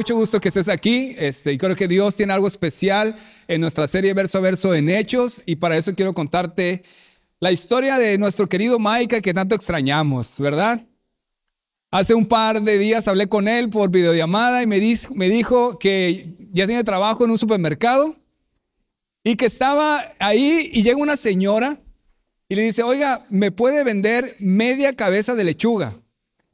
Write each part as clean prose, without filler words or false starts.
mucho gusto que estés aquí. Y creo que Dios tiene algo especial en nuestra serie verso a verso en Hechos. Y para eso quiero contarte la historia de nuestro querido Micah que tanto extrañamos, ¿verdad? Hace un par de días hablé con él por videollamada y me dijo que ya tiene trabajo en un supermercado y que estaba ahí y llega una señora y le dice, oiga, ¿me puede vender media cabeza de lechuga?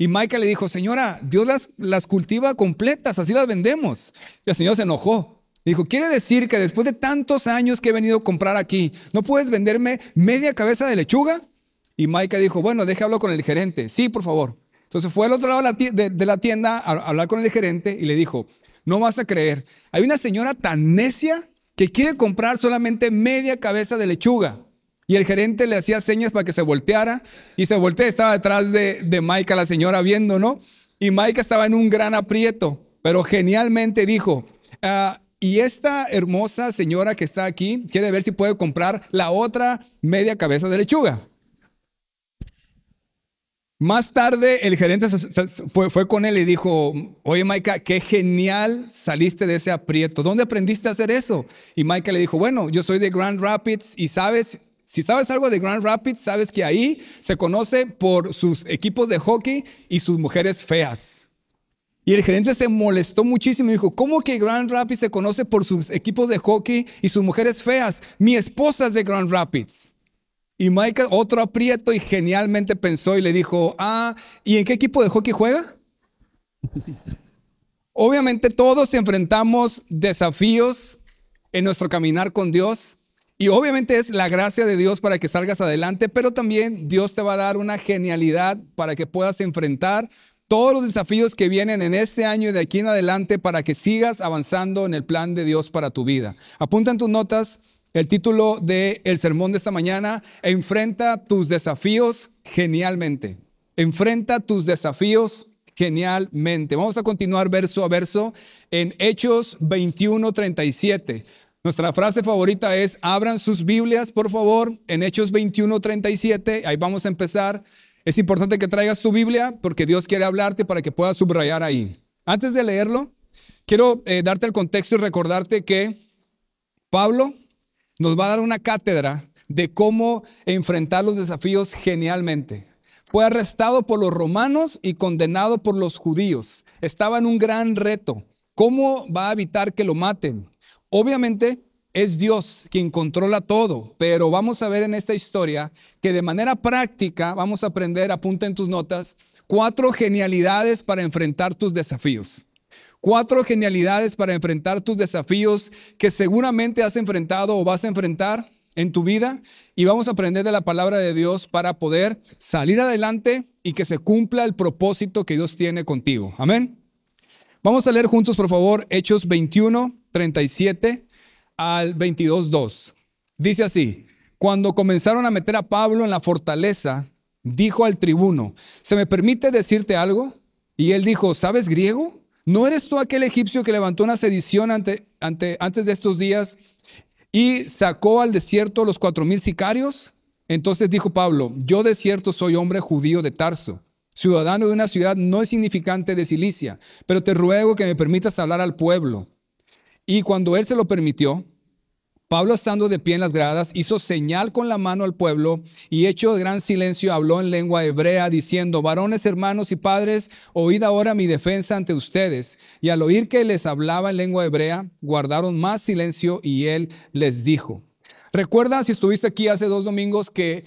Y Micah le dijo, señora, Dios las cultiva completas, así las vendemos. Y la señora se enojó. Dijo, ¿quiere decir que después de tantos años que he venido a comprar aquí, no puedes venderme media cabeza de lechuga? Y Micah dijo, bueno, deje hablar con el gerente. Sí, por favor. Entonces fue al otro lado de la tienda a hablar con el gerente y le dijo, no vas a creer, hay una señora tan necia que quiere comprar solamente media cabeza de lechuga. Y el gerente le hacía señas para que se volteara y se voltea, estaba detrás de Micah, la señora viendo, ¿no? Y Micah estaba en un gran aprieto, pero genialmente dijo, y esta hermosa señora que está aquí quiere ver si puede comprar la otra media cabeza de lechuga. Más tarde el gerente fue con él y dijo, oye Micah, qué genial saliste de ese aprieto. ¿Dónde aprendiste a hacer eso? Y Micah le dijo, bueno, yo soy de Grand Rapids y si sabes algo de Grand Rapids, sabes que ahí se conoce por sus equipos de hockey y sus mujeres feas. Y el gerente se molestó muchísimo y dijo, ¿cómo que Grand Rapids se conoce por sus equipos de hockey y sus mujeres feas? Mi esposa es de Grand Rapids. Y Micah, otro aprieto, y genialmente pensó y le dijo, ¿y en qué equipo de hockey juega? Obviamente todos enfrentamos desafíos en nuestro caminar con Dios. Y obviamente es la gracia de Dios para que salgas adelante, pero también Dios te va a dar una genialidad para que puedas enfrentar todos los desafíos que vienen en este año y de aquí en adelante para que sigas avanzando en el plan de Dios para tu vida. Apunta en tus notas el título del sermón de esta mañana, enfrenta tus desafíos genialmente. Enfrenta tus desafíos genialmente. Vamos a continuar verso a verso en Hechos 21:37. Nuestra frase favorita es, abran sus Biblias, por favor, en Hechos 21:37. Ahí vamos a empezar. Es importante que traigas tu Biblia porque Dios quiere hablarte para que puedas subrayar ahí. Antes de leerlo, quiero darte el contexto y recordarte que Pablo nos va a dar una cátedra de cómo enfrentar los desafíos genialmente. Fue arrestado por los romanos y condenado por los judíos. Estaba en un gran reto. ¿Cómo va a evitar que lo maten? Obviamente es Dios quien controla todo, pero vamos a ver en esta historia que de manera práctica vamos a aprender, apunta en tus notas, 4 genialidades para enfrentar tus desafíos. 4 genialidades para enfrentar tus desafíos que seguramente has enfrentado o vas a enfrentar en tu vida, y vamos a aprender de la palabra de Dios para poder salir adelante y que se cumpla el propósito que Dios tiene contigo. Amén. Vamos a leer juntos, por favor, Hechos 21:37 al 22:2. Dice así, cuando comenzaron a meter a Pablo en la fortaleza, dijo al tribuno, ¿se me permite decirte algo? Y él dijo, ¿sabes griego? ¿No eres tú aquel egipcio que levantó una sedición antes de estos días y sacó al desierto los 4,000 sicarios? Entonces dijo Pablo, yo de cierto soy hombre judío de Tarso, ciudadano de una ciudad no insignificante de Cilicia, pero te ruego que me permitas hablar al pueblo. Y cuando él se lo permitió, Pablo, estando de pie en las gradas, hizo señal con la mano al pueblo y hecho gran silencio habló en lengua hebrea diciendo, varones, hermanos y padres, oíd ahora mi defensa ante ustedes. Y al oír que les hablaba en lengua hebrea, guardaron más silencio y él les dijo. Recuerda, si estuviste aquí hace 2 domingos, que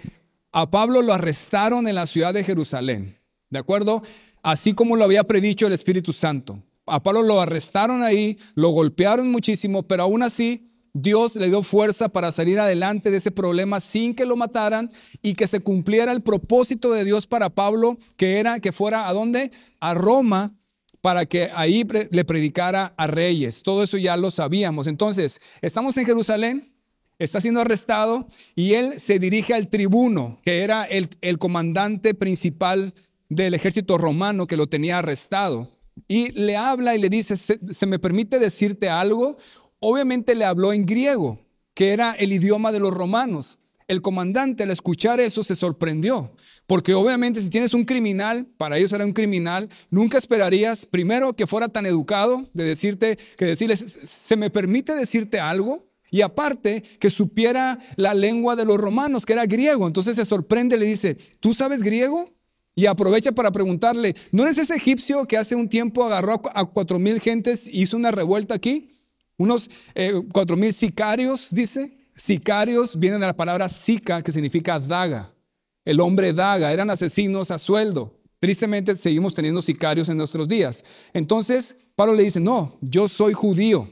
a Pablo lo arrestaron en la ciudad de Jerusalén, ¿de acuerdo? Así como lo había predicho el Espíritu Santo. A Pablo lo arrestaron ahí, lo golpearon muchísimo, pero aún así Dios le dio fuerza para salir adelante de ese problema sin que lo mataran y que se cumpliera el propósito de Dios para Pablo, que era que fuera ¿a dónde? A Roma, para que ahí le predicara a reyes. Todo eso ya lo sabíamos. Entonces, estamos en Jerusalén, está siendo arrestado y él se dirige al tribuno, que era el comandante principal del ejército romano que lo tenía arrestado. Y le habla y le dice, ¿se me permite decirte algo? Obviamente le habló en griego, que era el idioma de los romanos. el comandante al escuchar eso se sorprendió, porque obviamente si tienes un criminal, para ellos era un criminal, nunca esperarías primero que fuera tan educado de decirte, que decirles, ¿se me permite decirte algo? Y aparte que supiera la lengua de los romanos, que era griego. Entonces se sorprende, le dice, ¿tú sabes griego? Y aprovecha para preguntarle, ¿no eres ese egipcio que hace un tiempo agarró a 4,000 gentes y hizo una revuelta aquí? Unos 4,000 sicarios, dice. Sicarios vienen de la palabra sica, que significa daga. El hombre daga, eran asesinos a sueldo. Tristemente seguimos teniendo sicarios en nuestros días. Entonces Pablo le dice, no, yo soy judío.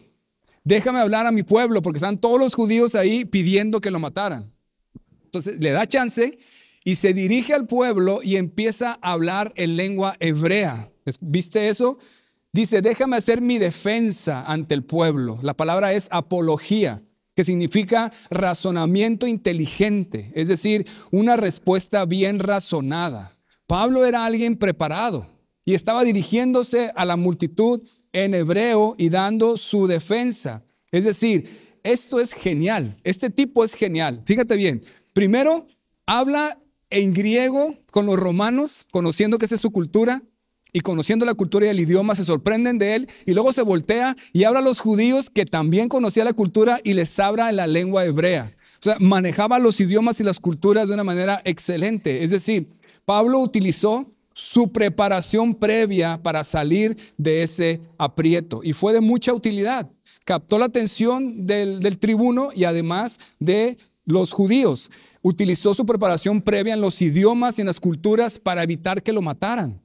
Déjame hablar a mi pueblo, porque están todos los judíos ahí pidiendo que lo mataran. Entonces le da chance y se dirige al pueblo y empieza a hablar en lengua hebrea. ¿Viste eso? Dice, déjame hacer mi defensa ante el pueblo. La palabra es apología, que significa razonamiento inteligente, es decir, una respuesta bien razonada. Pablo era alguien preparado y estaba dirigiéndose a la multitud en hebreo y dando su defensa. Es decir, esto es genial, este tipo es genial. Fíjate bien, primero habla en griego con los romanos, conociendo que esa es su cultura, y conociendo la cultura y el idioma se sorprenden de él, y luego se voltea y habla a los judíos que también conocían la cultura y les habla en la lengua hebrea. O sea, manejaba los idiomas y las culturas de una manera excelente. Es decir, Pablo utilizó su preparación previa para salir de ese aprieto y fue de mucha utilidad. Captó la atención del tribuno y además de los judíos. Utilizó su preparación previa en los idiomas y en las culturas para evitar que lo mataran.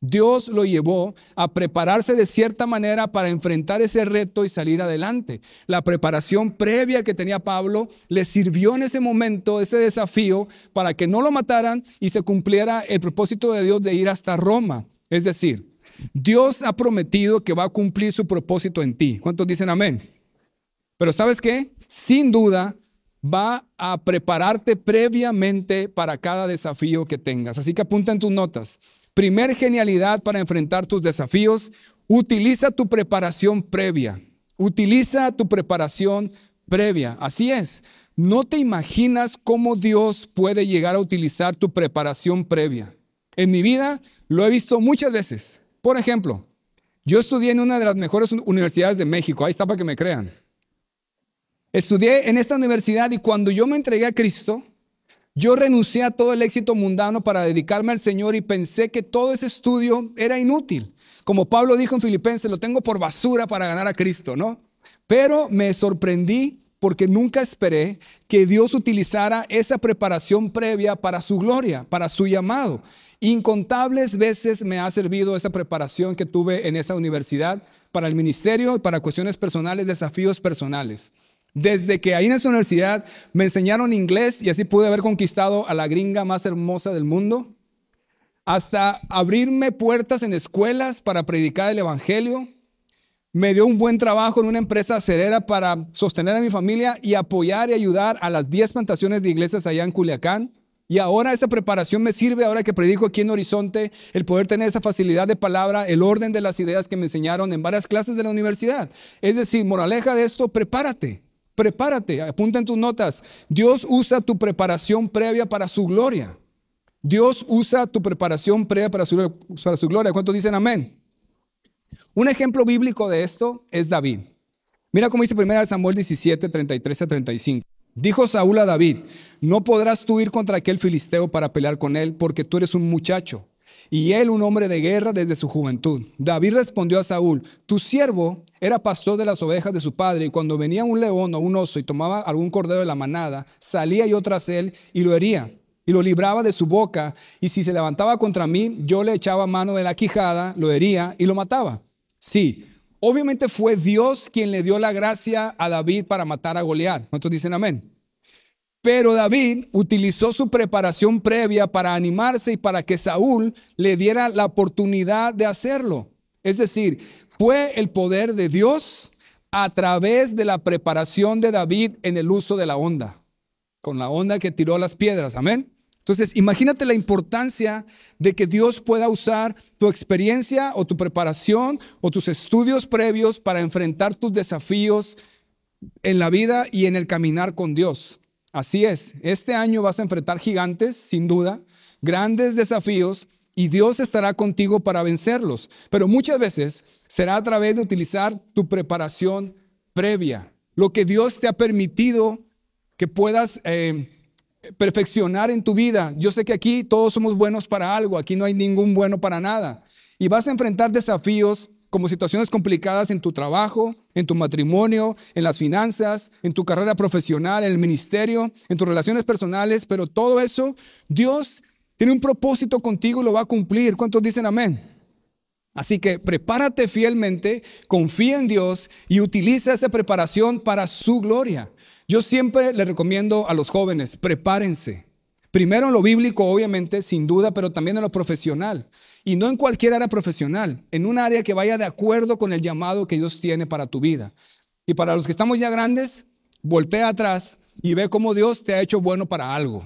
Dios lo llevó a prepararse de cierta manera para enfrentar ese reto y salir adelante. La preparación previa que tenía Pablo le sirvió en ese momento, ese desafío, para que no lo mataran y se cumpliera el propósito de Dios de ir hasta Roma. Es decir, Dios ha prometido que va a cumplir su propósito en ti. ¿Cuántos dicen amén? Pero ¿sabes qué? Sin duda va a prepararte previamente para cada desafío que tengas. Así que apunta en tus notas. Primer genialidad para enfrentar tus desafíos, utiliza tu preparación previa. Utiliza tu preparación previa. Así es. No te imaginas cómo Dios puede llegar a utilizar tu preparación previa. En mi vida lo he visto muchas veces. Por ejemplo, yo estudié en una de las mejores universidades de México. Ahí está para que me crean. Estudié en esta universidad y cuando yo me entregué a Cristo, yo renuncié a todo el éxito mundano para dedicarme al Señor y pensé que todo ese estudio era inútil. Como Pablo dijo en Filipenses, lo tengo por basura para ganar a Cristo, ¿no? Pero me sorprendí porque nunca esperé que Dios utilizara esa preparación previa para su gloria, para su llamado. Incontables veces me ha servido esa preparación que tuve en esa universidad para el ministerio y para cuestiones personales, desafíos personales. Desde que ahí en esa universidad me enseñaron inglés y así pude haber conquistado a la gringa más hermosa del mundo, hasta abrirme puertas en escuelas para predicar el evangelio. Me dio un buen trabajo en una empresa acerera para sostener a mi familia y apoyar y ayudar a las 10 plantaciones de iglesias allá en Culiacán. Y ahora esa preparación me sirve, ahora que predico aquí en Horizonte, el poder tener esa facilidad de palabra, el orden de las ideas que me enseñaron en varias clases de la universidad. Es decir, moraleja de esto, prepárate. Prepárate, apunta en tus notas. Dios usa tu preparación previa para su gloria. Dios usa tu preparación previa para su gloria. ¿Cuántos dicen amén? Un ejemplo bíblico de esto es David. Mira cómo dice 1 Samuel 17, 33 a 35. Dijo Saúl a David, no podrás tú ir contra aquel filisteo para pelear con él, porque tú eres un muchacho, y él un hombre de guerra desde su juventud. David respondió a Saúl, tu siervo era pastor de las ovejas de su padre, y cuando venía un león o un oso y tomaba algún cordero de la manada, salía yo tras él y lo hería, y lo libraba de su boca, y si se levantaba contra mí, yo le echaba mano de la quijada, lo hería y lo mataba. Sí, obviamente fue Dios quien le dio la gracia a David para matar a Goliat. ¿Cuántos dicen amén? Pero David utilizó su preparación previa para animarse y para que Saúl le diera la oportunidad de hacerlo. Es decir, fue el poder de Dios a través de la preparación de David en el uso de la honda, con la honda que tiró las piedras. Amén. Entonces, imagínate la importancia de que Dios pueda usar tu experiencia o tu preparación o tus estudios previos para enfrentar tus desafíos en la vida y en el caminar con Dios. Así es, este año vas a enfrentar gigantes, sin duda, grandes desafíos, y Dios estará contigo para vencerlos. Pero muchas veces será a través de utilizar tu preparación previa, lo que Dios te ha permitido que puedas perfeccionar en tu vida. Yo sé que aquí todos somos buenos para algo, aquí no hay ningún bueno para nada. Y vas a enfrentar desafíos como situaciones complicadas en tu trabajo, en tu matrimonio, en las finanzas, en tu carrera profesional, en el ministerio, en tus relaciones personales, pero todo eso, Dios tiene un propósito contigo y lo va a cumplir. ¿Cuántos dicen amén? Así que prepárate fielmente, confía en Dios y utiliza esa preparación para su gloria. Yo siempre le recomiendo a los jóvenes, prepárense. Primero en lo bíblico, obviamente, sin duda, pero también en lo profesional. Y no en cualquier área profesional, en un área que vaya de acuerdo con el llamado que Dios tiene para tu vida. Y para los que estamos ya grandes, voltea atrás y ve cómo Dios te ha hecho bueno para algo.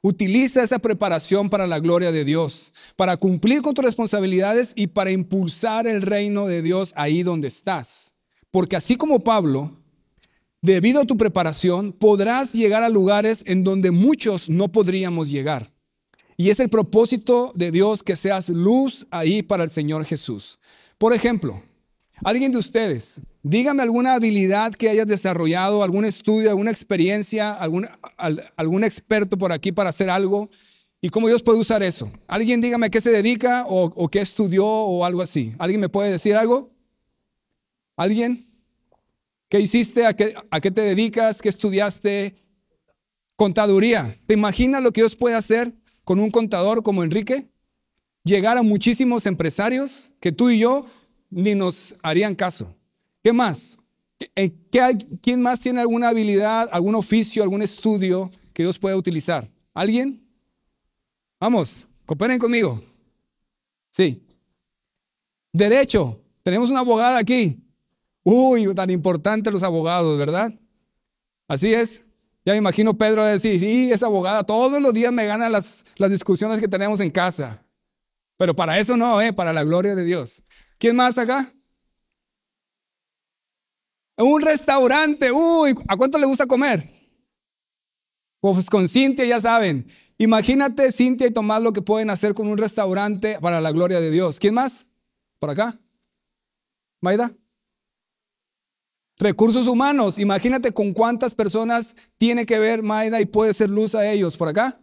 Utiliza esa preparación para la gloria de Dios, para cumplir con tus responsabilidades y para impulsar el reino de Dios ahí donde estás. Porque así como Pablo, debido a tu preparación, podrás llegar a lugares en donde muchos no podríamos llegar. Y es el propósito de Dios que seas luz ahí para el Señor Jesús. Por ejemplo, alguien de ustedes, dígame alguna habilidad que hayas desarrollado, algún estudio, alguna experiencia, algún experto por aquí para hacer algo y cómo Dios puede usar eso. Alguien dígame a qué se dedica o qué estudió o algo así. ¿Alguien me puede decir algo? ¿Alguien? ¿Qué hiciste? ¿A qué te dedicas? ¿Qué estudiaste? Contaduría. ¿Te imaginas lo que Dios puede hacer con un contador como Enrique? Llegar a muchísimos empresarios que tú y yo ni nos harían caso. ¿Qué más? ¿Quién más tiene alguna habilidad, algún oficio, algún estudio que Dios pueda utilizar? ¿Alguien? Vamos, cooperen conmigo. Sí. Derecho. Tenemos una abogada aquí. Uy, tan importante los abogados, ¿verdad? Así es. Ya me imagino Pedro decir, sí, esa abogada todos los días me gana las discusiones que tenemos en casa. Pero para eso no, para la gloria de Dios. ¿Quién más acá? Un restaurante. Uy, ¿a cuánto le gusta comer? Pues con Cintia ya saben. Imagínate Cintia y Tomás lo que pueden hacer con un restaurante para la gloria de Dios. ¿Quién más? ¿Por acá? ¿Maida? Recursos humanos. Imagínate con cuántas personas tiene que ver Maida y puede ser luz a ellos. ¿Por acá?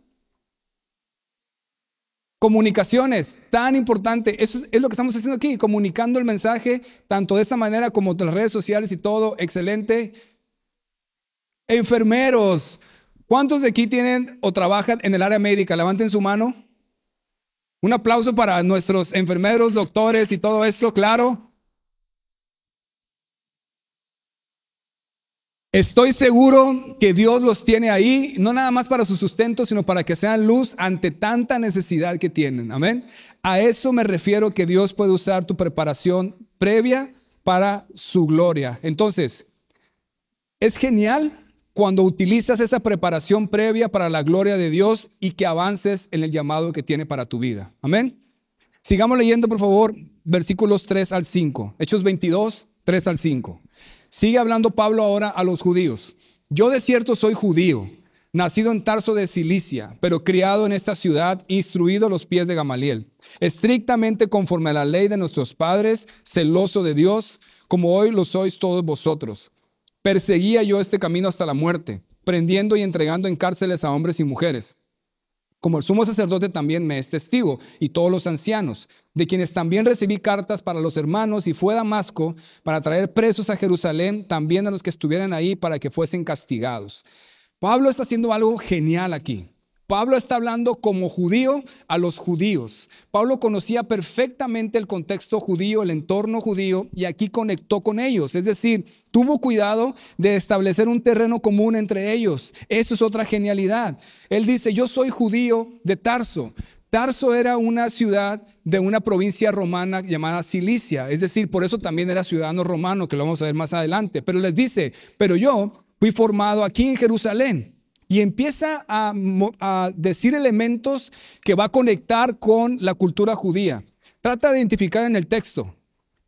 Comunicaciones, tan importante. Eso es lo que estamos haciendo aquí, comunicando el mensaje, tanto de esta manera como de las redes sociales y todo. Excelente. Enfermeros. ¿Cuántos de aquí tienen o trabajan en el área médica? Levanten su mano. Un aplauso para nuestros enfermeros, doctores y todo esto, claro. Estoy seguro que Dios los tiene ahí, no nada más para su sustento, sino para que sean luz ante tanta necesidad que tienen. Amén. A eso me refiero, que Dios puede usar tu preparación previa para su gloria. Entonces, es genial cuando utilizas esa preparación previa para la gloria de Dios y que avances en el llamado que tiene para tu vida. Amén. Sigamos leyendo, por favor, versículos 3 al 5. Hechos 22, 3 al 5. Sigue hablando Pablo ahora a los judíos. Yo de cierto soy judío, nacido en Tarso de Cilicia, pero criado en esta ciudad, instruido a los pies de Gamaliel, estrictamente conforme a la ley de nuestros padres, celoso de Dios, como hoy lo sois todos vosotros. Perseguía yo este camino hasta la muerte, prendiendo y entregando en cárceles a hombres y mujeres. Como el sumo sacerdote también me es testigo, y todos los ancianos, de quienes también recibí cartas para los hermanos, y fue a Damasco para traer presos a Jerusalén, también a los que estuvieran ahí, para que fuesen castigados. Pablo está haciendo algo genial aquí. Pablo está hablando como judío a los judíos. Pablo conocía perfectamente el contexto judío, el entorno judío, y aquí conectó con ellos. Es decir, tuvo cuidado de establecer un terreno común entre ellos. Eso es otra genialidad. Él dice, yo soy judío de Tarso. Tarso era una ciudad de una provincia romana llamada Cilicia. Es decir, por eso también era ciudadano romano, que lo vamos a ver más adelante. Pero les dice, pero yo fui formado aquí en Jerusalén. Y empieza a decir elementos que va a conectar con la cultura judía. Trata de identificar en el texto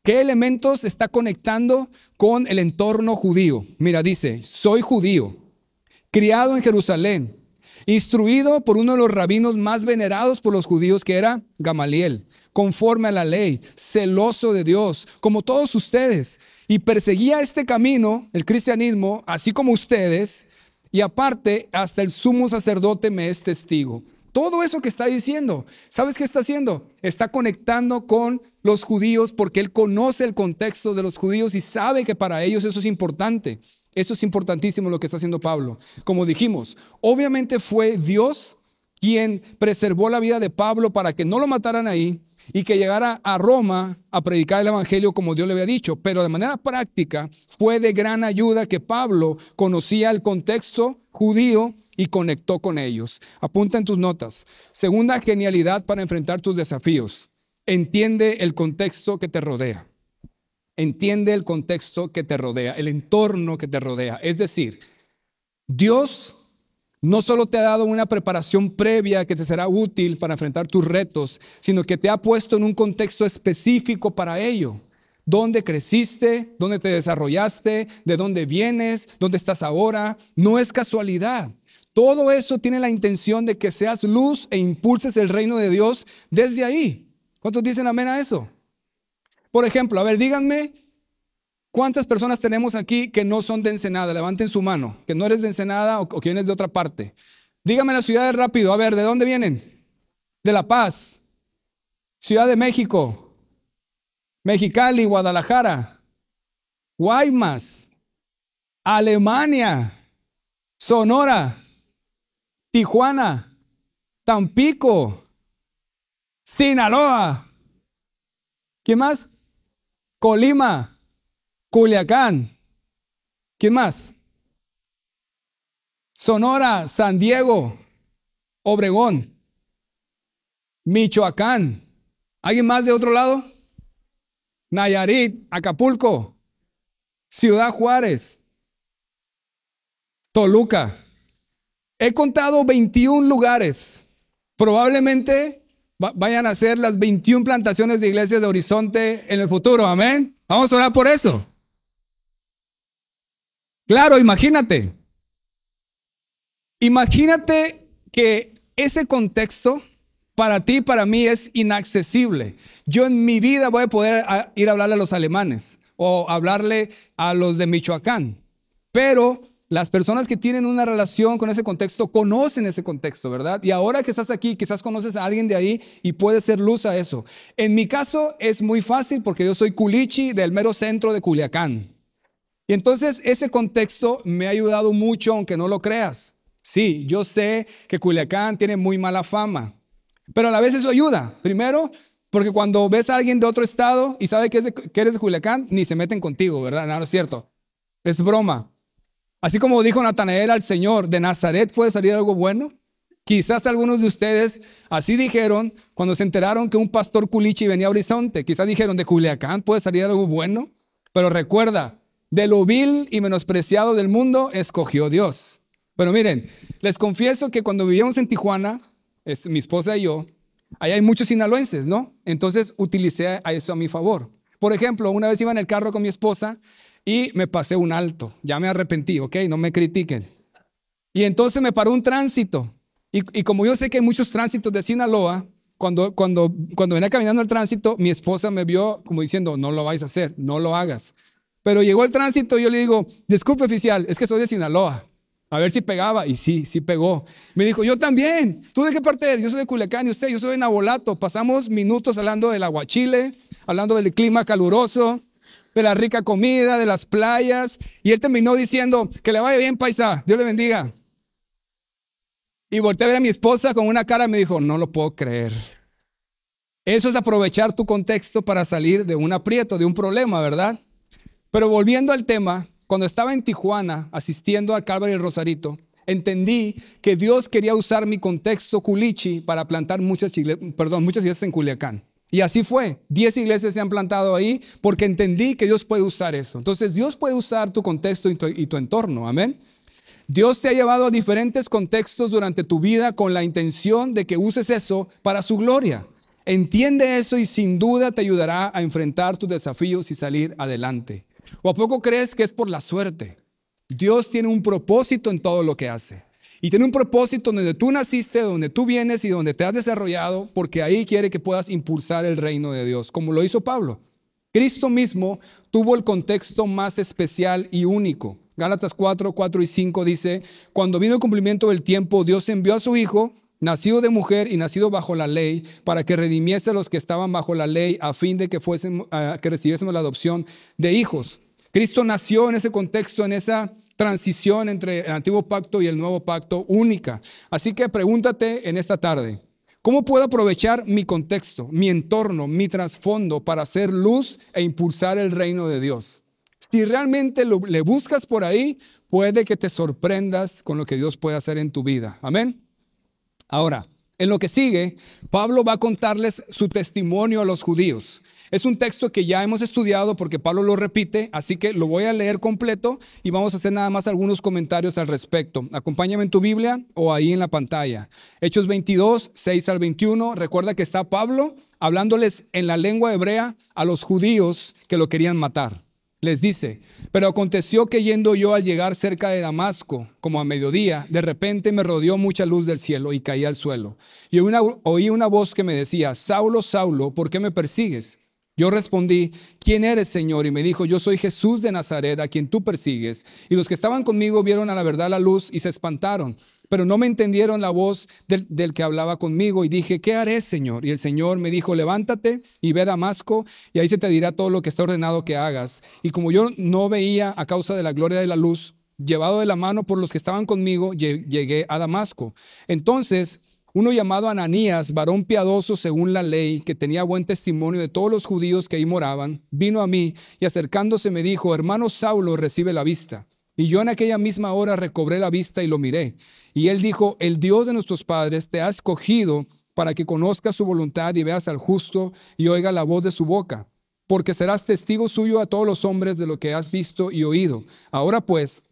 qué elementos está conectando con el entorno judío. Mira, dice, soy judío. criado en Jerusalén, instruido por uno de los rabinos más venerados por los judíos, que era Gamaliel, conforme a la ley, celoso de Dios, como todos ustedes, y perseguía este camino, el cristianismo, así como ustedes, y aparte hasta el sumo sacerdote me es testigo. Todo eso que está diciendo, ¿sabes qué está haciendo? Está conectando con los judíos porque él conoce el contexto de los judíos y sabe que para ellos eso es importante. Eso es importantísimo lo que está haciendo Pablo. Como dijimos, obviamente fue Dios quien preservó la vida de Pablo para que no lo mataran ahí y que llegara a Roma a predicar el evangelio como Dios le había dicho. Pero de manera práctica fue de gran ayuda que Pablo conocía el contexto judío y conectó con ellos. Apunta en tus notas. Segunda genialidad para enfrentar tus desafíos. Entiende el contexto que te rodea. Entiende el contexto que te rodea, el entorno que te rodea. Es decir, Dios no solo te ha dado una preparación previa que te será útil para enfrentar tus retos, sino que te ha puesto en un contexto específico para ello. ¿Dónde creciste? ¿Dónde te desarrollaste? ¿De dónde vienes? ¿Dónde estás ahora? No es casualidad. Todo eso tiene la intención de que seas luz e impulses el reino de Dios desde ahí. ¿Cuántos dicen amén a eso? Por ejemplo, a ver, díganme, ¿cuántas personas tenemos aquí que no son de Ensenada? Levanten su mano, que no eres de Ensenada o que vienes de otra parte. Díganme las ciudades rápido, a ver, ¿de dónde vienen? De La Paz, Ciudad de México, Mexicali, Guadalajara, Guaymas, Alemania, Sonora, Tijuana, Tampico, Sinaloa. ¿Quién más? Colima, Culiacán. ¿Quién más? Sonora, San Diego, Obregón, Michoacán. ¿Alguien más de otro lado? Nayarit, Acapulco, Ciudad Juárez, Toluca. He contado 21 lugares. Probablemente vayan a ser las 21 plantaciones de iglesias de Horizonte en el futuro. Amén. Vamos a orar por eso. Claro, imagínate. Imagínate que ese contexto para ti y para mí es inaccesible. Yo en mi vida voy a poder ir a hablarle a los alemanes o hablarle a los de Michoacán. Pero las personas que tienen una relación con ese contexto conocen ese contexto, ¿verdad? Y ahora que estás aquí, quizás conoces a alguien de ahí y puedes ser luz a eso. En mi caso es muy fácil porque yo soy culichi del mero centro de Culiacán. Y entonces ese contexto me ha ayudado mucho, aunque no lo creas. Sí, yo sé que Culiacán tiene muy mala fama, pero a la vez eso ayuda. Primero, porque cuando ves a alguien de otro estado y sabe que eres de Culiacán, ni se meten contigo, ¿verdad? No es cierto. Es broma. Así como dijo Natanael al Señor, ¿de Nazaret puede salir algo bueno? Quizás algunos de ustedes así dijeron cuando se enteraron que un pastor culichi venía a Horizonte. Quizás dijeron, ¿de Culiacán puede salir algo bueno? Pero recuerda, de lo vil y menospreciado del mundo escogió Dios. Pero miren, les confieso que cuando vivíamos en Tijuana, mi esposa y yo, ahí hay muchos sinaloenses, ¿no? Entonces utilicé a eso a mi favor. Por ejemplo, una vez iba en el carro con mi esposa y me pasé un alto. Ya me arrepentí, ¿ok? No me critiquen. Y entonces me paró un tránsito. Y como yo sé que hay muchos tránsitos de Sinaloa, cuando venía caminando el tránsito, mi esposa me vio como diciendo, no lo vais a hacer, no lo hagas. Pero llegó el tránsito y yo le digo, disculpe oficial, es que soy de Sinaloa. A ver si pegaba. Y sí, sí pegó. Me dijo, yo también. ¿Tú de qué parte eres? Yo soy de Culiacán y usted, yo soy de Nabolato. Pasamos minutos hablando del aguachile, hablando del clima caluroso, de la rica comida, de las playas. Y él terminó diciendo, que le vaya bien, paisa, Dios le bendiga. Y volteé a ver a mi esposa con una cara y me dijo, no lo puedo creer. Eso es aprovechar tu contexto para salir de un aprieto, de un problema, ¿verdad? Pero volviendo al tema, cuando estaba en Tijuana asistiendo al Calvary del Rosarito, entendí que Dios quería usar mi contexto culichi para plantar muchas iglesias en Culiacán. Y así fue. 10 iglesias se han plantado ahí porque entendí que Dios puede usar eso. Entonces Dios puede usar tu contexto y tu entorno. Amén. Dios te ha llevado a diferentes contextos durante tu vida con la intención de que uses eso para su gloria. Entiende eso y sin duda te ayudará a enfrentar tus desafíos y salir adelante. ¿O a poco crees que es por la suerte? Dios tiene un propósito en todo lo que hace. Y tiene un propósito donde tú naciste, donde tú vienes y donde te has desarrollado, porque ahí quiere que puedas impulsar el reino de Dios, como lo hizo Pablo. Cristo mismo tuvo el contexto más especial y único. Gálatas 4 y 5 dice, cuando vino el cumplimiento del tiempo, Dios envió a su Hijo, nacido de mujer y nacido bajo la ley, para que redimiese a los que estaban bajo la ley, a fin de que recibiésemos la adopción de hijos. Cristo nació en ese contexto, en esa transición entre el antiguo pacto y el nuevo pacto única. Así que pregúntate en esta tarde, ¿cómo puedo aprovechar mi contexto, mi entorno, mi trasfondo para hacer luz e impulsar el reino de Dios? Si realmente le buscas por ahí, puede que te sorprendas con lo que Dios puede hacer en tu vida. Amén. Ahora, en lo que sigue, Pablo va a contarles su testimonio a los judíos. Es un texto que ya hemos estudiado porque Pablo lo repite, así que lo voy a leer completo y vamos a hacer nada más algunos comentarios al respecto. Acompáñame en tu Biblia o ahí en la pantalla. Hechos 22, 6 al 21. Recuerda que está Pablo hablándoles en la lengua hebrea a los judíos que lo querían matar. Les dice, pero aconteció que yendo yo al llegar cerca de Damasco, como a mediodía, de repente me rodeó mucha luz del cielo y caí al suelo. Y oí una voz que me decía, Saulo, Saulo, ¿por qué me persigues? Yo respondí, ¿quién eres, Señor? Y me dijo, yo soy Jesús de Nazaret, a quien tú persigues. Y los que estaban conmigo vieron a la verdad la luz y se espantaron, pero no me entendieron la voz del que hablaba conmigo. Y dije, ¿qué haré, Señor? Y el Señor me dijo, levántate y ve a Damasco, y ahí se te dirá todo lo que está ordenado que hagas. Y como yo no veía a causa de la gloria de la luz, llevado de la mano por los que estaban conmigo, llegué a Damasco. Entonces, uno llamado Ananías, varón piadoso según la ley, que tenía buen testimonio de todos los judíos que ahí moraban, vino a mí y acercándose me dijo, hermano Saulo, recibe la vista. Y yo en aquella misma hora recobré la vista y lo miré. Y él dijo, el Dios de nuestros padres te ha escogido para que conozcas su voluntad y veas al justo y oiga la voz de su boca, porque serás testigo suyo a todos los hombres de lo que has visto y oído. Ahora pues,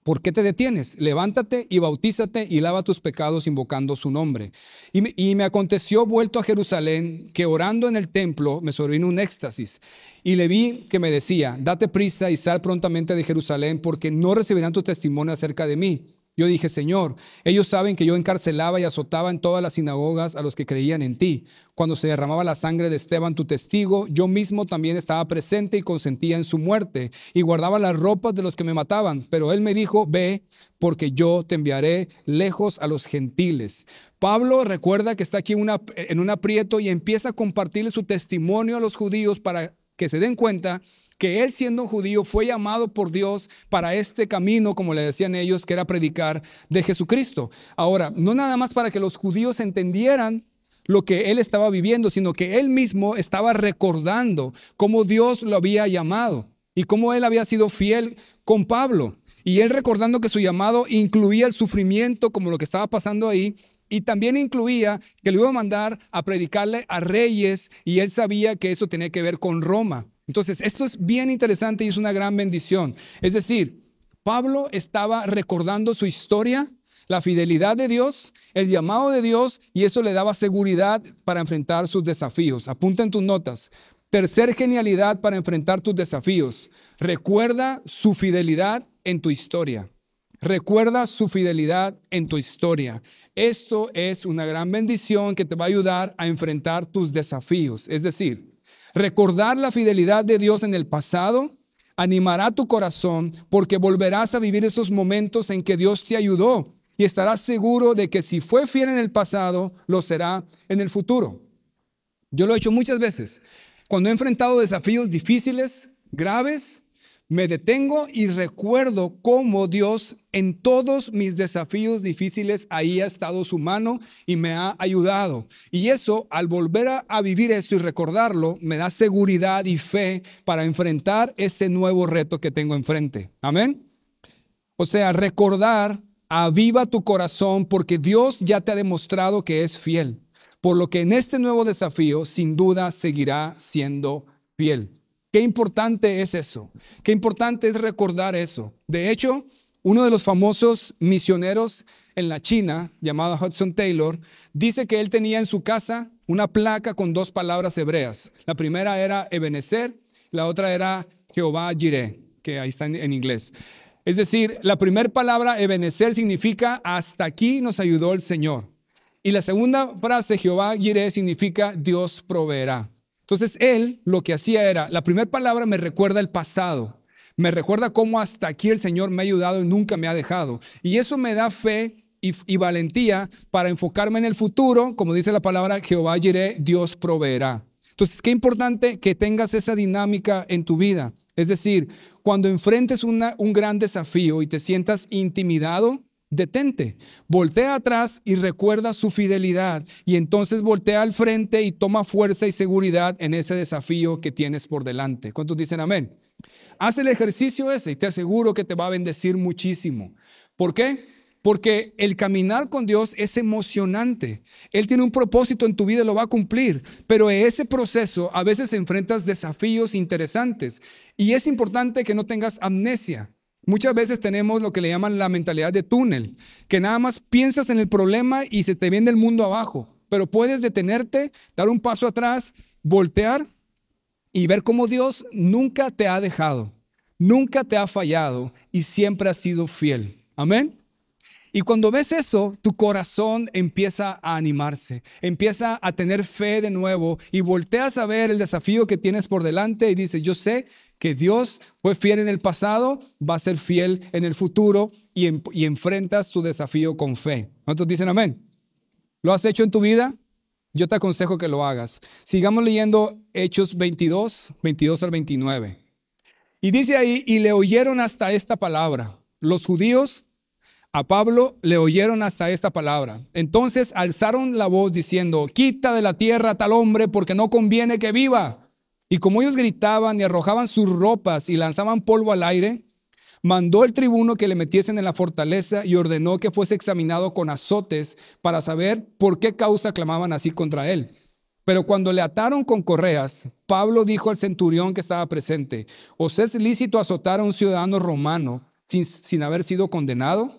¿por qué te detienes? Levántate y bautízate y lava tus pecados invocando su nombre. Y me aconteció vuelto a Jerusalén que orando en el templo me sobrevino un éxtasis. Y le vi que me decía, date prisa y sal prontamente de Jerusalén porque no recibirán tu testimonio acerca de mí. Yo dije, Señor, ellos saben que yo encarcelaba y azotaba en todas las sinagogas a los que creían en ti. Cuando se derramaba la sangre de Esteban, tu testigo, yo mismo también estaba presente y consentía en su muerte y guardaba las ropas de los que me mataban. Pero él me dijo, ve, porque yo te enviaré lejos a los gentiles. Pablo recuerda que está aquí en un aprieto y empieza a compartirle su testimonio a los judíos para que se den cuenta que él siendo un judío fue llamado por Dios para este camino, como le decían ellos, que era predicar de Jesucristo. Ahora, no nada más para que los judíos entendieran lo que él estaba viviendo, sino que él mismo estaba recordando cómo Dios lo había llamado y cómo él había sido fiel con Pablo. Y él recordando que su llamado incluía el sufrimiento como lo que estaba pasando ahí, y también incluía que lo iba a mandar a predicarle a reyes y él sabía que eso tenía que ver con Roma. Entonces, esto es bien interesante y es una gran bendición. Es decir, Pablo estaba recordando su historia, la fidelidad de Dios, el llamado de Dios, y eso le daba seguridad para enfrentar sus desafíos. Apunta en tus notas. Tercer genialidad para enfrentar tus desafíos. Recuerda su fidelidad en tu historia. Recuerda su fidelidad en tu historia. Esto es una gran bendición que te va a ayudar a enfrentar tus desafíos. Es decir, recordar la fidelidad de Dios en el pasado animará tu corazón porque volverás a vivir esos momentos en que Dios te ayudó y estarás seguro de que si fue fiel en el pasado, lo será en el futuro. Yo lo he hecho muchas veces. Cuando he enfrentado desafíos difíciles, graves, me detengo y recuerdo cómo Dios en todos mis desafíos difíciles ahí ha estado su mano y me ha ayudado. Y eso, al volver a vivir eso y recordarlo, me da seguridad y fe para enfrentar este nuevo reto que tengo enfrente. Amén. O sea, recordar aviva tu corazón porque Dios ya te ha demostrado que es fiel. Por lo que en este nuevo desafío, sin duda, seguirá siendo fiel. Qué importante es eso. Qué importante es recordar eso. De hecho, uno de los famosos misioneros en la China, llamado Hudson Taylor, dice que él tenía en su casa una placa con dos palabras hebreas. La primera era Ebenezer, la otra era Jehová Jireh, que ahí está en inglés. Es decir, la primera palabra, Ebenezer, significa hasta aquí nos ayudó el Señor. Y la segunda frase, Jehová Jireh, significa Dios proveerá. Entonces él lo que hacía era, la primera palabra me recuerda el pasado. Me recuerda cómo hasta aquí el Señor me ha ayudado y nunca me ha dejado. Y eso me da fe y valentía para enfocarme en el futuro. Como dice la palabra, Jehová Jireh, Dios proveerá. Entonces, qué importante que tengas esa dinámica en tu vida. Es decir, cuando enfrentes un gran desafío y te sientas intimidado, detente, voltea atrás y recuerda su fidelidad. Y entonces voltea al frente y toma fuerza y seguridad en ese desafío que tienes por delante. ¿Cuántos dicen amén? Haz el ejercicio ese y te aseguro que te va a bendecir muchísimo. ¿Por qué? Porque el caminar con Dios es emocionante. Él tiene un propósito en tu vida y lo va a cumplir. Pero en ese proceso a veces enfrentas desafíos interesantes. Y es importante que no tengas amnesia. Muchas veces tenemos lo que le llaman la mentalidad de túnel, que nada más piensas en el problema y se te viene el mundo abajo. Pero puedes detenerte, dar un paso atrás, voltear y ver cómo Dios nunca te ha dejado, nunca te ha fallado y siempre ha sido fiel. Amén. Y cuando ves eso, tu corazón empieza a animarse, empieza a tener fe de nuevo y volteas a ver el desafío que tienes por delante y dices, yo sé que Dios fue fiel en el pasado, va a ser fiel en el futuro y enfrentas tu desafío con fe. ¿Cuántos dicen amén? ¿Lo has hecho en tu vida? Yo te aconsejo que lo hagas. Sigamos leyendo Hechos 22 al 29. Y dice ahí, y le oyeron hasta esta palabra. Los judíos a Pablo le oyeron hasta esta palabra. Entonces alzaron la voz diciendo, quita de la tierra a tal hombre porque no conviene que viva. Y como ellos gritaban y arrojaban sus ropas y lanzaban polvo al aire, mandó el tribuno que le metiesen en la fortaleza y ordenó que fuese examinado con azotes para saber por qué causa clamaban así contra él. Pero cuando le ataron con correas, Pablo dijo al centurión que estaba presente, ¿os es lícito azotar a un ciudadano romano sin haber sido condenado?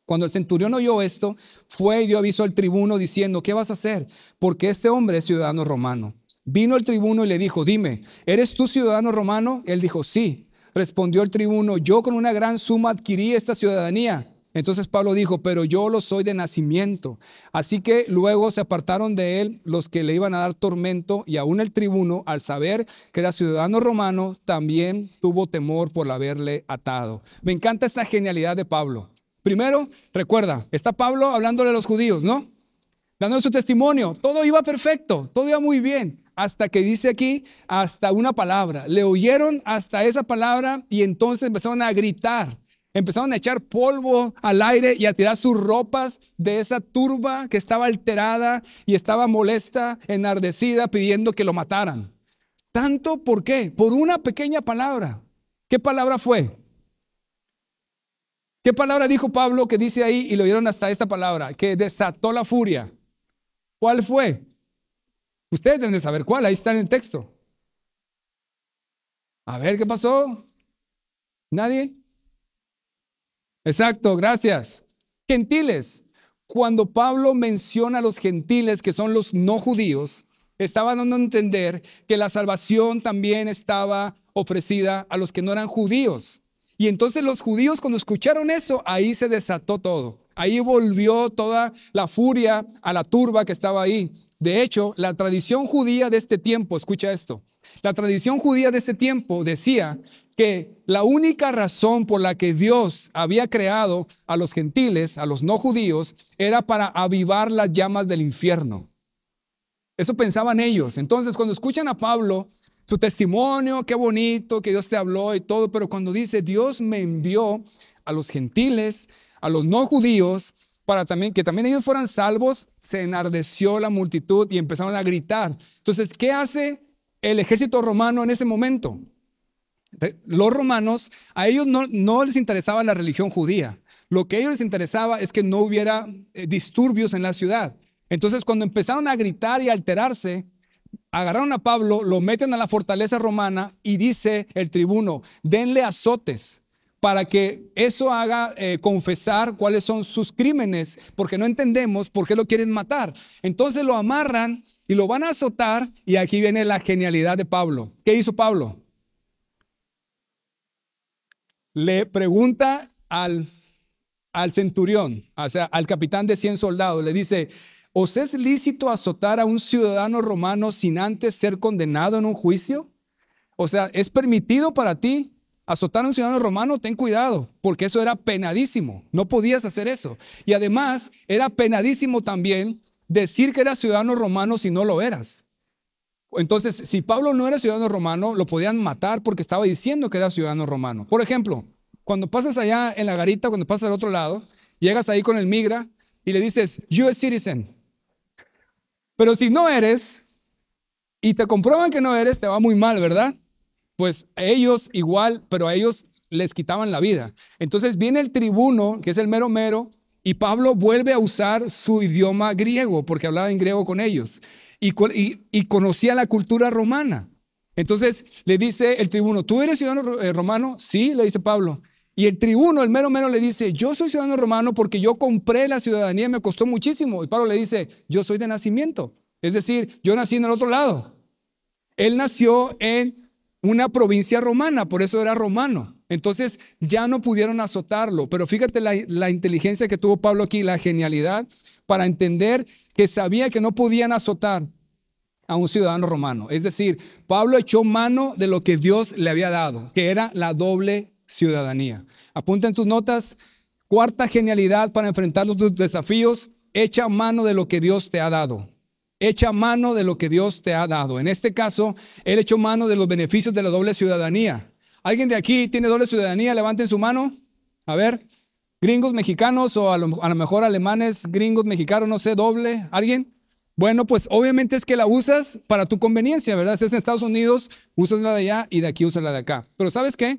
Cuando el centurión oyó esto, fue y dio aviso al tribuno diciendo, ¿qué vas a hacer? Porque este hombre es ciudadano romano. Vino el tribuno y le dijo, dime, ¿eres tú ciudadano romano? Él dijo, sí. Respondió el tribuno, yo con una gran suma adquirí esta ciudadanía. Entonces Pablo dijo, pero yo lo soy de nacimiento. Así que luego se apartaron de él los que le iban a dar tormento y aún el tribuno, al saber que era ciudadano romano, también tuvo temor por haberle atado. Me encanta esta genialidad de Pablo. Primero, recuerda, está Pablo hablándole a los judíos, ¿no? Dándole su testimonio. Todo iba perfecto, todo iba muy bien. Hasta que dice aquí, hasta una palabra. Le oyeron hasta esa palabra y entonces empezaron a gritar. Empezaron a echar polvo al aire y a tirar sus ropas de esa turba que estaba alterada y estaba molesta, enardecida, pidiendo que lo mataran. ¿Tanto por qué? Por una pequeña palabra. ¿Qué palabra fue? ¿Qué palabra dijo Pablo que dice ahí y lo oyeron hasta esta palabra? Que desató la furia. ¿Cuál fue? Ustedes deben de saber cuál, ahí está en el texto. A ver, ¿qué pasó? ¿Nadie? Exacto, gracias. Gentiles. Cuando Pablo menciona a los gentiles, que son los no judíos, estaba dando a entender que la salvación también estaba ofrecida a los que no eran judíos. Y entonces los judíos, cuando escucharon eso, ahí se desató todo. Ahí volvió toda la furia a la turba que estaba ahí. De hecho, la tradición judía de este tiempo, escucha esto, la tradición judía de este tiempo decía que la única razón por la que Dios había creado a los gentiles, a los no judíos, era para avivar las llamas del infierno. Eso pensaban ellos. Entonces, cuando escuchan a Pablo, su testimonio, qué bonito que Dios te habló y todo, pero cuando dice Dios me envió a los gentiles, a los no judíos, para que también ellos fueran salvos, se enardeció la multitud y empezaron a gritar. Entonces, ¿qué hace el ejército romano en ese momento? Los romanos, a ellos no les interesaba la religión judía. Lo que a ellos les interesaba es que no hubiera disturbios en la ciudad. Entonces, cuando empezaron a gritar y a alterarse, agarraron a Pablo, lo meten a la fortaleza romana y dice el tribuno, denle azotes para que eso haga confesar cuáles son sus crímenes, porque no entendemos por qué lo quieren matar. Entonces lo amarran y lo van a azotar y aquí viene la genialidad de Pablo. ¿Qué hizo Pablo? le pregunta al centurión, o sea, al capitán de 100 soldados, le dice, ¿os es lícito azotar a un ciudadano romano sin antes ser condenado en un juicio? O sea, ¿es permitido para ti azotar a un ciudadano romano? Ten cuidado, porque eso era penadísimo. No podías hacer eso. Y además, era penadísimo también decir que eras ciudadano romano si no lo eras. Entonces, si Pablo no era ciudadano romano, lo podían matar porque estaba diciendo que era ciudadano romano. Por ejemplo, cuando pasas allá en la garita, cuando pasas al otro lado, llegas ahí con el migra y le dices, US citizen. Pero si no eres y te comprueban que no eres, te va muy mal, ¿verdad? Pues ellos igual, pero a ellos les quitaban la vida. Entonces viene el tribuno, que es el mero mero, y Pablo vuelve a usar su idioma griego, porque hablaba en griego con ellos, y conocía la cultura romana. Entonces le dice el tribuno, ¿tú eres ciudadano romano? Sí, le dice Pablo. Y el tribuno, el mero mero, le dice, yo soy ciudadano romano porque yo compré la ciudadanía y me costó muchísimo. Y Pablo le dice, yo soy de nacimiento. Es decir, yo nací en el otro lado. Él nació en una provincia romana, por eso era romano. Entonces ya no pudieron azotarlo. Pero fíjate la inteligencia que tuvo Pablo aquí, la genialidad para entender que sabía que no podían azotar a un ciudadano romano. Es decir, Pablo echó mano de lo que Dios le había dado, que era la doble ciudadanía. Apunta en tus notas, cuarta genialidad para enfrentar los desafíos, echa mano de lo que Dios te ha dado. Echa mano de lo que Dios te ha dado. En este caso, él echó mano de los beneficios de la doble ciudadanía. ¿Alguien de aquí tiene doble ciudadanía? Levanten su mano. A ver, gringos mexicanos o a lo mejor alemanes, gringos mexicanos, no sé, doble. ¿Alguien? Bueno, pues obviamente es que la usas para tu conveniencia, ¿verdad? Si es en Estados Unidos, usas la de allá y de aquí usas la de acá. Pero ¿sabes qué?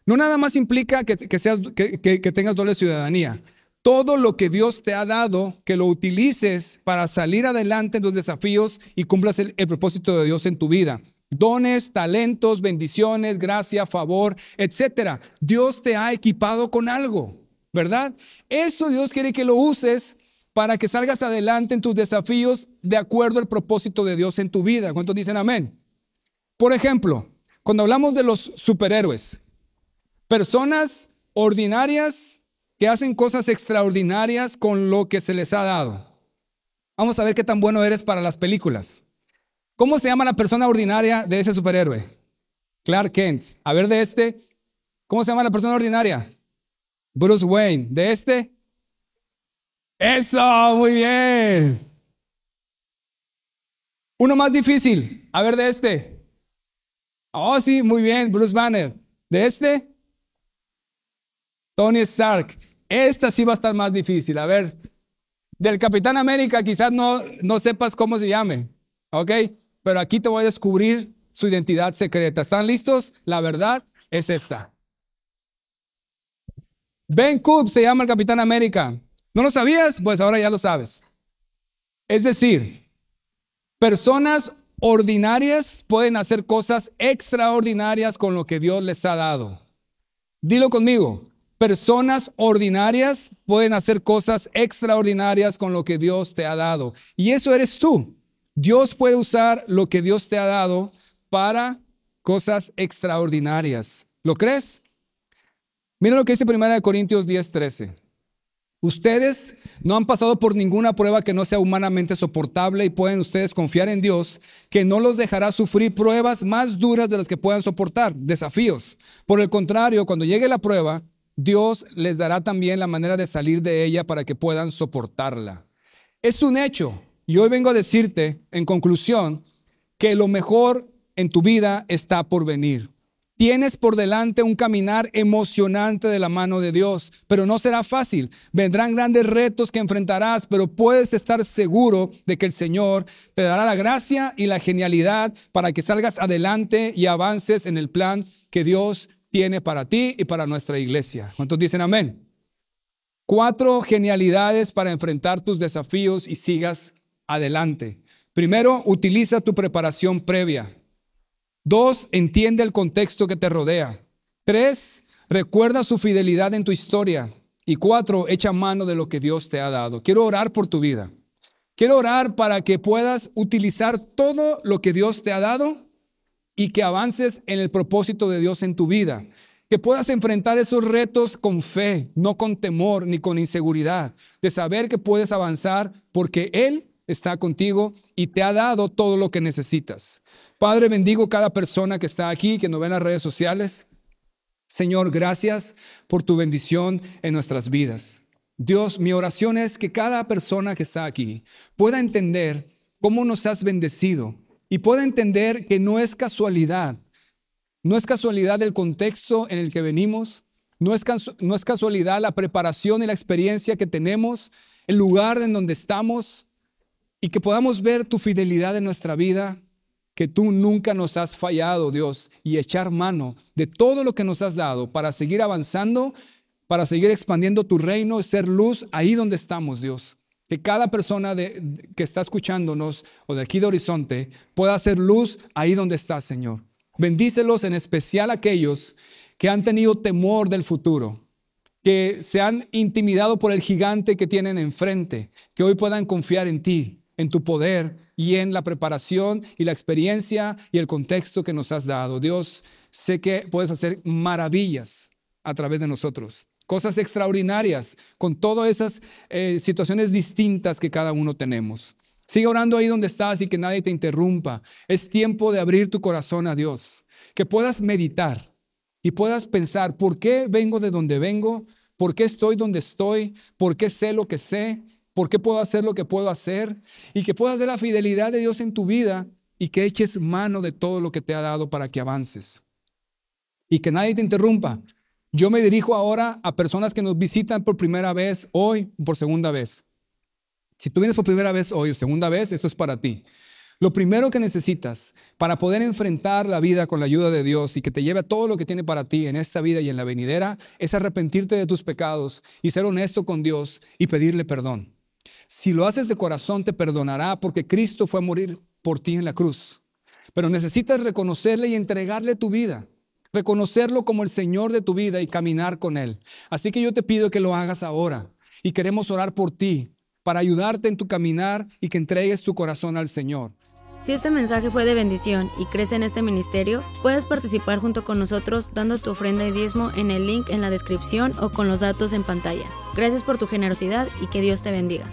No nada más implica que tengas doble ciudadanía. Todo lo que Dios te ha dado, que lo utilices para salir adelante en tus desafíos y cumplas el propósito de Dios en tu vida. Dones, talentos, bendiciones, gracia, favor, etcétera. Dios te ha equipado con algo, ¿verdad? Eso Dios quiere que lo uses para que salgas adelante en tus desafíos de acuerdo al propósito de Dios en tu vida. ¿Cuántos dicen amén? Por ejemplo, cuando hablamos de los superhéroes, personas ordinarias que hacen cosas extraordinarias con lo que se les ha dado. Vamos a ver qué tan bueno eres para las películas. ¿Cómo se llama la persona ordinaria de ese superhéroe? Clark Kent. A ver, de este, ¿cómo se llama la persona ordinaria? Bruce Wayne. ¿De este? Eso, muy bien. Uno más difícil. A ver, de este. Oh, sí, muy bien, Bruce Banner. ¿De este? Tony Stark. Esta sí va a estar más difícil. A ver, del Capitán América quizás no sepas cómo se llame, ¿ok? Pero aquí te voy a descubrir su identidad secreta. ¿Están listos? La verdad es esta. Ben Cobb se llama el Capitán América. ¿No lo sabías? Pues ahora ya lo sabes. Es decir, personas ordinarias pueden hacer cosas extraordinarias con lo que Dios les ha dado. Dilo conmigo. Personas ordinarias pueden hacer cosas extraordinarias con lo que Dios te ha dado. Y eso eres tú. Dios puede usar lo que Dios te ha dado para cosas extraordinarias. ¿Lo crees? Mira lo que dice 1 Corintios 10:13. Ustedes no han pasado por ninguna prueba que no sea humanamente soportable y pueden ustedes confiar en Dios que no los dejará sufrir pruebas más duras de las que puedan soportar, desafíos. Por el contrario, cuando llegue la prueba, Dios les dará también la manera de salir de ella para que puedan soportarla. Es un hecho. Y hoy vengo a decirte, en conclusión, que lo mejor en tu vida está por venir. Tienes por delante un caminar emocionante de la mano de Dios, pero no será fácil. Vendrán grandes retos que enfrentarás, pero puedes estar seguro de que el Señor te dará la gracia y la genialidad para que salgas adelante y avances en el plan que Dios tiene para ti y para nuestra iglesia. ¿Cuántos dicen amén? 4 genialidades para enfrentar tus desafíos y sigas adelante. Primero, utiliza tu preparación previa. 2, entiende el contexto que te rodea. 3, recuerda su fidelidad en tu historia. Y 4, echa mano de lo que Dios te ha dado. Quiero orar por tu vida. Quiero orar para que puedas utilizar todo lo que Dios te ha dado y que avances en el propósito de Dios en tu vida. Que puedas enfrentar esos retos con fe, no con temor ni con inseguridad. De saber que puedes avanzar porque Él está contigo y te ha dado todo lo que necesitas. Padre, bendigo cada persona que está aquí, que nos ve en las redes sociales. Señor, gracias por tu bendición en nuestras vidas. Dios, mi oración es que cada persona que está aquí pueda entender cómo nos has bendecido y pueda entender que no es casualidad. No es casualidad el contexto en el que venimos, no es casualidad la preparación y la experiencia que tenemos, el lugar en donde estamos, y que podamos ver tu fidelidad en nuestra vida, que tú nunca nos has fallado, Dios, y echar mano de todo lo que nos has dado para seguir avanzando, para seguir expandiendo tu reino y ser luz ahí donde estamos, Dios. Que cada persona que está escuchándonos o de aquí de Horizonte pueda hacer luz ahí donde está, Señor. Bendícelos, en especial aquellos que han tenido temor del futuro, que se han intimidado por el gigante que tienen enfrente, que hoy puedan confiar en ti, en tu poder y en la preparación y la experiencia y el contexto que nos has dado. Dios, sé que puedes hacer maravillas a través de nosotros, cosas extraordinarias con todas esas situaciones distintas que cada uno tenemos. Sigue orando ahí donde estás y que nadie te interrumpa. Es tiempo de abrir tu corazón a Dios. Que puedas meditar y puedas pensar, ¿por qué vengo de donde vengo? ¿Por qué estoy donde estoy? ¿Por qué sé lo que sé? ¿Por qué puedo hacer lo que puedo hacer? Y que puedas ver la fidelidad de Dios en tu vida y que eches mano de todo lo que te ha dado para que avances. Y que nadie te interrumpa. Yo me dirijo ahora a personas que nos visitan por primera vez hoy, por segunda vez. Si tú vienes por primera vez hoy o segunda vez, esto es para ti. Lo primero que necesitas para poder enfrentar la vida con la ayuda de Dios y que te lleve a todo lo que tiene para ti en esta vida y en la venidera es arrepentirte de tus pecados y ser honesto con Dios y pedirle perdón. Si lo haces de corazón, te perdonará porque Cristo fue a morir por ti en la cruz. Pero necesitas reconocerle y entregarle tu vida. Reconocerlo como el Señor de tu vida y caminar con Él. Así que yo te pido que lo hagas ahora y queremos orar por ti, para ayudarte en tu caminar y que entregues tu corazón al Señor. Si este mensaje fue de bendición y crees en este ministerio, puedes participar junto con nosotros dando tu ofrenda y diezmo en el link en la descripción o con los datos en pantalla. Gracias por tu generosidad y que Dios te bendiga.